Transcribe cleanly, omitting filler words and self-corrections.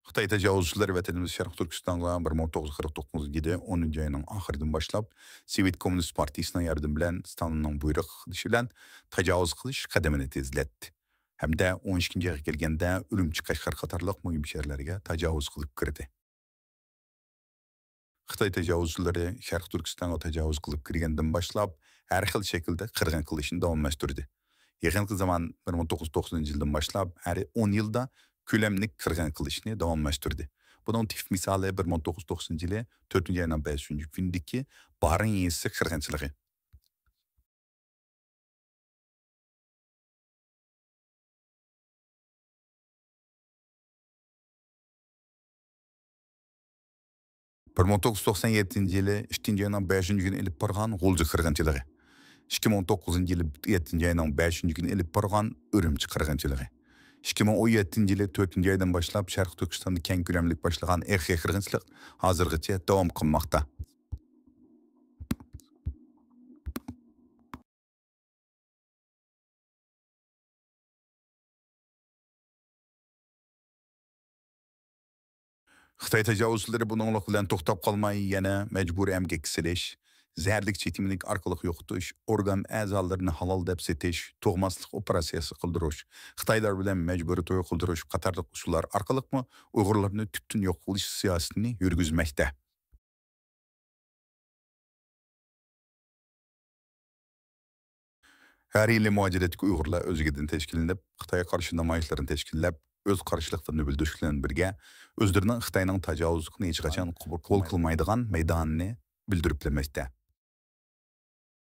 Xitay təcavüzçüləri vətənimiz Şərq Türkistanğa 1949 yılı 10-cu ayının axırından başlap Sovet Komünist Partiyasının yardımı bilan Stalinning buyruq qilishi bilan təcavüz qilish qadamini tezlatdi. Hamda 12-ci ayga kelganda Urumchi, Qashqar qatorliq muhim shaharlarga tajovuz qilib kirdi. Xitoy tajovuzchilari Sharq Turkistonga tajovuz qilib kirgandan boshlab har xil shaklda qirg'in qilishni davomlashtirdi. Yaqinqi zaman 1990-yildan boshlab har 10 yilda ko'lamlik qirg'in qilishni davomlashtirdi. Bunun tif misali 1990-yili 4-ayning 5-kundagi Barin yesi qirg'inchiligi. Bir 1997-yili 2-ayning 5-kuni ilib borgan G'o'lji qirg'inchiligi. 2019-yili 7-ayning 5-kuni ilib borgan Urumchi qirg'inchiligi. 2017-yili 4-aydan boshlab Sharq Turkistonda keng ko'lamlik boshlagan irqiy qirg'inchilik hozirgacha davom qilmoqda. Xitoy tajovuzchilari buninglik bilan to'xtab qolmay, yana majburiy emgak silish, zaharlik chetimlik orqali yo'qotish, organ a'zolarini halol deb setish, tug'maslik operatsiyasi qildirish, Xitoylar bilan majburiy to'y qildirish qatorliq usullar orqali Uyg'urlarni tubdan yo'q qilish siyosatini yurgizmoqda. Her yili muaciratdagi Uyg'urlar o'zigadan tashkillanib, Xitoyga qarshi namoyishlarni tashkillab, o'z qarshiliklarini bildirish bilan birga o'zlarining Xitoyning tajovuzini hech qachon qabul qilmaydigan maydonini bildirib kelmoqda.